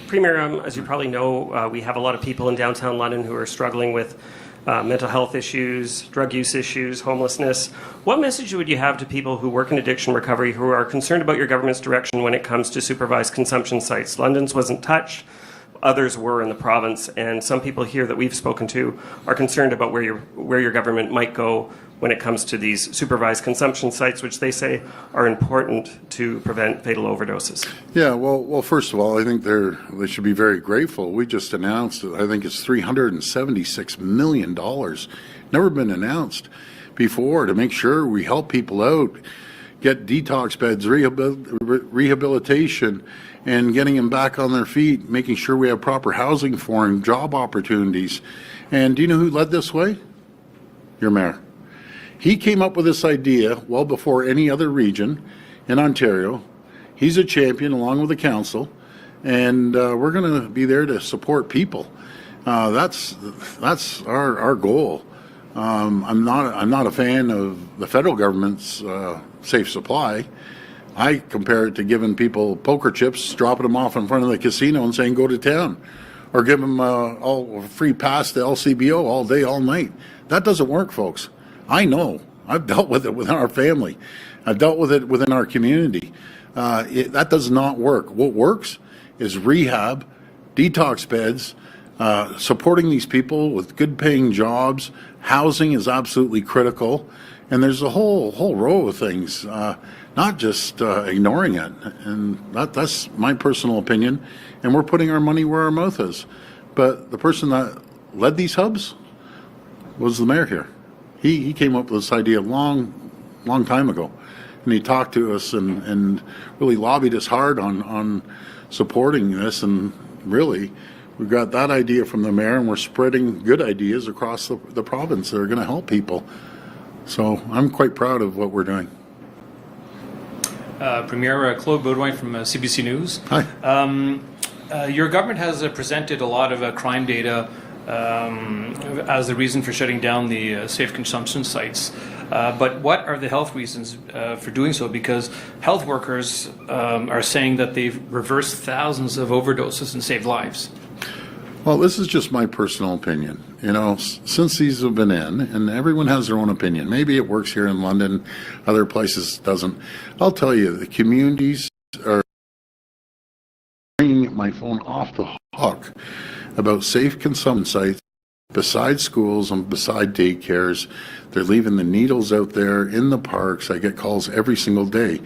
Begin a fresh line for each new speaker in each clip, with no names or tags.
Premier, as you probably know, we have a lot of people in downtown London who are struggling with mental health issues, drug use issues, homelessness. What message would you have to people who work in addiction recovery who are concerned about your government's direction when it comes to supervised consumption sites? London's wasn't touched. Others were in the province, and some people here that we've spoken to are concerned about where your government might go when it comes to these supervised consumption sites, which they say are important to prevent fatal overdoses.
Yeah, well, first of all, I think they should be very grateful. We just announced, I think it's $376 million, never been announced before, to make sure we help people out, get detox beds, rehabilitation, and getting them back on their feet, making sure we have proper housing for them, job opportunities. And do you know who led this way? Your mayor. He came up with this idea well before any other region in Ontario. He's a champion along with the council, and we're going to be there to support people. That's our goal. I'm not a fan of the federal government's safe supply. I compare it to giving people poker chips, dropping them off in front of the casino and saying, go to town, or give them all free pass to LCBO all day, all night. That doesn't work, folks. I know. I've dealt with it within our family. I've dealt with it within our community. That does not work. What works is rehab, detox beds, supporting these people with good paying jobs. Housing is absolutely critical. And there's a whole row of things, not just ignoring it. And that's my personal opinion. And we're putting our money where our mouth is. But the person that led these hubs was the mayor here. He came up with this idea a long time ago. And he talked to us and really lobbied us hard on supporting this. And really, we got that idea from the mayor, and we're spreading good ideas across the province that are going to help people. So I'm quite proud of what we're doing.
Premier Claude Baudouin from CBC News.
Hi.
Your government has presented a lot of crime data as the reason for shutting down the safe consumption sites. But what are the health reasons for doing so? Because health workers are saying that they've reversed thousands of overdoses and saved lives.
Well, this is just my personal opinion. You know, since these have been in, and everyone has their own opinion. Maybe it works here in London, other places it doesn't. I'll tell you, the communities are bringing my phone off the hook about safe consumption sites beside schools and beside daycares. They're leaving the needles out there in the parks. I get calls every single day.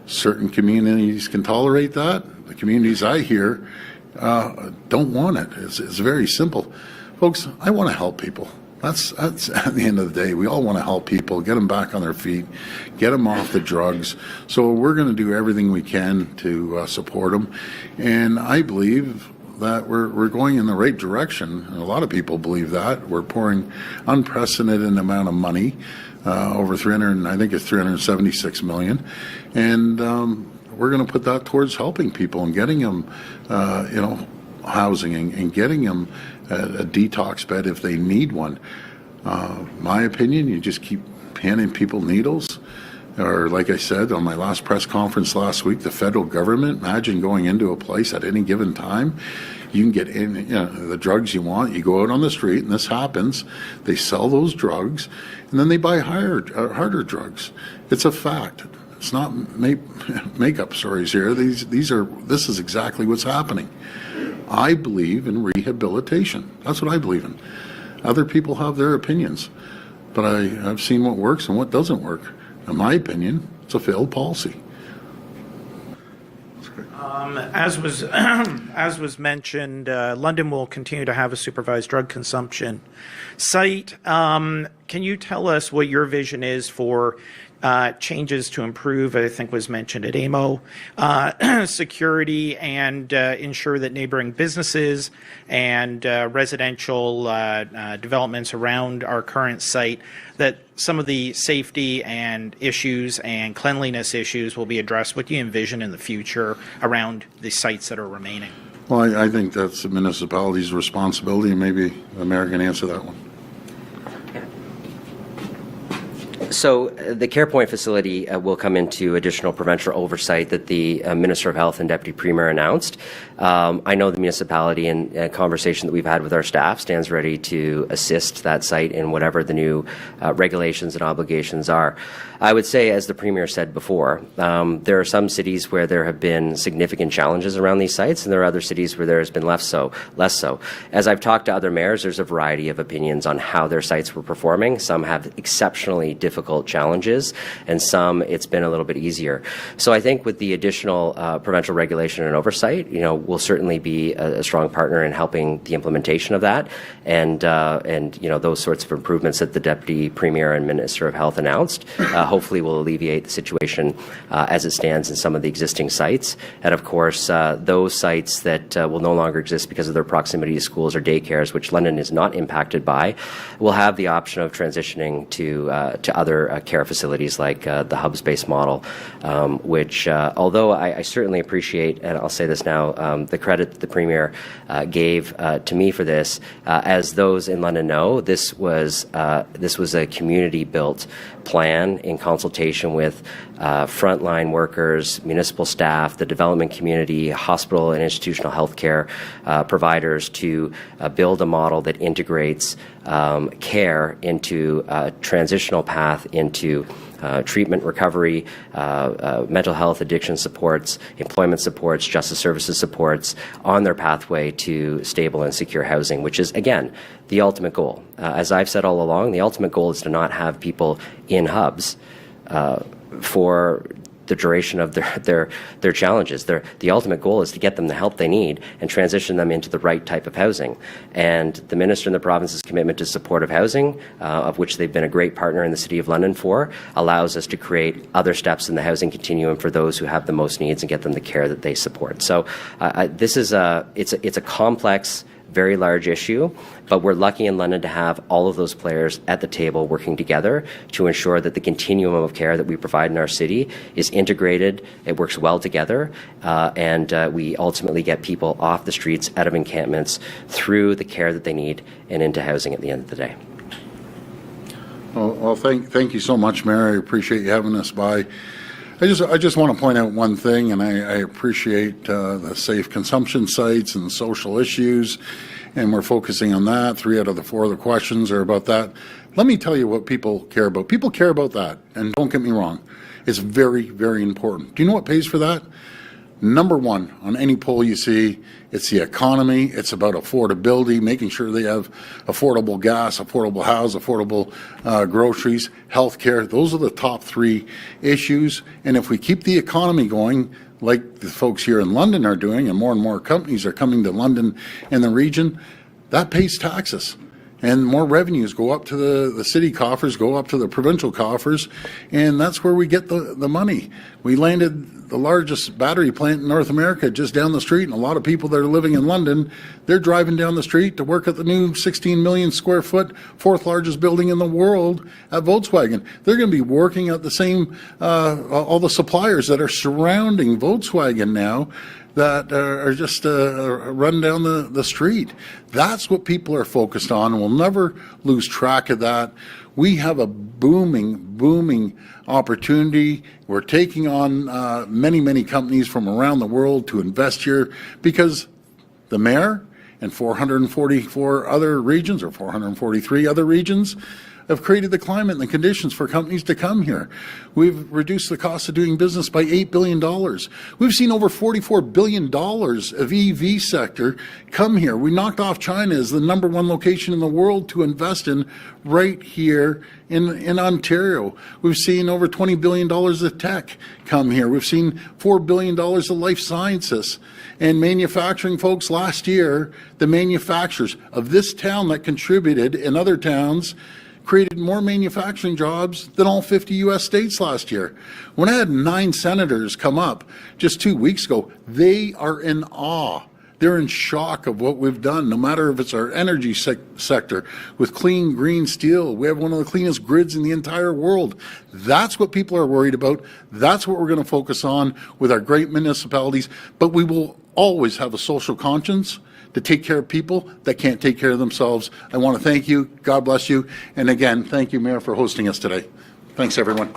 Certain communities can tolerate that. The communities I hear don't want it. It's very simple. Folks, I want to help people. That's at the end of the day. We all want to help people, get them back on their feet, get them off the drugs. So we're going to do everything we can to support them. And I believe that we're going in the right direction. And a lot of people believe that. We're pouring unprecedented amount of money, over 300, I think it's 376 million. And we're going to put that towards helping people and getting them, housing and getting them a detox bed if they need one. My opinion, you just keep handing people needles. Or like I said on my last press conference last week, the federal government, imagine going into a place at any given time. You can get in the drugs you want. You go out on the street, and this happens. They sell those drugs, and then they buy harder drugs. It's a fact. It's not make-up stories here. This is exactly what's happening. I believe in rehabilitation. That's what I believe in. Other people have their opinions, but I've seen what works and what doesn't work. In my opinion, it's a failed policy.
As was mentioned, London will continue to have a supervised drug consumption site. Can you tell us what your vision is for changes to improve, I think was mentioned at AMO, security, and ensure that neighboring businesses and residential developments around our current site, that some of the safety and issues and cleanliness issues will be addressed? What do you envision in the future around the sites that are remaining?
Well, I think that's the municipality's responsibility, and maybe the mayor can answer that one.
So the CarePoint facility will come into additional provincial oversight that the Minister of Health and Deputy Premier announced. I know the municipality, in conversation that we've had with our staff, stands ready to assist that site in whatever the new regulations and obligations are. I would say, as the Premier said before, there are some cities where there have been significant challenges around these sites, and there are other cities where there has been less so. As I've talked to other mayors, there's a variety of opinions on how their sites were performing. Some have exceptionally difficult challenges, and some it's been a little bit easier. So I think with the additional provincial regulation and oversight, we'll certainly be a strong partner in helping the implementation of that, and those sorts of improvements that the Deputy Premier and Minister of Health announced hopefully will alleviate the situation as it stands in some of the existing sites. And of course, those sites that will no longer exist because of their proximity to schools or daycares, which London is not impacted by, will have the option of transitioning to other care facilities like the hubs-based model, which, although I certainly appreciate, and I'll say this now, the credit that the Premier gave to me for this, as those in London know, this was a community-built plan in consultation with frontline workers, municipal staff, the development community, hospital and institutional healthcare providers to build a model that integrates care into a transitional path into treatment, recovery, mental health, addiction supports, employment supports, justice services supports on their pathway to stable and secure housing, which is, again, the ultimate goal. As I've said all along, the ultimate goal is to not have people in hubs for the duration of their challenges. The ultimate goal is to get them the help they need and transition them into the right type of housing. And the Minister and the province's commitment to supportive housing, of which they've been a great partner in the City of London for, allows us to create other steps in the housing continuum for those who have the most needs and get them the care that they support. So this is it's a complex, very large issue, but we're lucky in London to have all of those players at the table working together to ensure that the continuum of care that we provide in our city is integrated, it works well together, and we ultimately get people off the streets, out of encampments, through the care that they need and into housing at the end of the day.
Well, thank you so much, Mayor. I appreciate you having us by. I just want to point out one thing, and I appreciate the safe consumption sites and the social issues, and we're focusing on that. 3 out of the 4 of the questions are about that. Let me tell you what people care about. People care about that, and don't get me wrong. It's very, very important. Do you know what pays for that? Number 1 on any poll you see, it's the economy. It's about affordability, making sure they have affordable gas, affordable house, affordable groceries, healthcare. Those are the top 3 issues. And if we keep the economy going, like the folks here in London are doing, and more companies are coming to London and the region, that pays taxes. And more revenues go up to the city coffers, go up to the provincial coffers, and that's where we get the money. We landed the largest battery plant in North America just down the street, and a lot of people that are living in London, they're driving down the street to work at the new 16 million square foot, 4th largest building in the world at Volkswagen. They're going to be working at the same, all the suppliers that are surrounding Volkswagen now, that are just run down the street. That's what people are focused on, and we'll never lose track of that. We have a booming opportunity. We're taking on many companies from around the world to invest here because the mayor and 444 other regions, or 443 other regions, have created the climate and the conditions for companies to come here. We've reduced the cost of doing business by $8 billion. We've seen over $44 billion of EV sector come here. We knocked off China as the #1 location in the world to invest in right here in Ontario. We've seen over $20 billion of tech come here. We've seen $4 billion of life sciences. And manufacturing, folks, last year, the manufacturers of this town that contributed in other towns created more manufacturing jobs than all 50 U.S. states last year. When I had 9 senators come up just 2 weeks ago, they are in awe. They're in shock of what we've done, no matter if it's our energy sector with clean green steel. We have one of the cleanest grids in the entire world. That's what people are worried about. That's what we're going to focus on with our great municipalities. But we will always have a social conscience to take care of people that can't take care of themselves. I want to thank you. God bless you. And again, thank you, Mayor, for hosting us today. Thanks, everyone.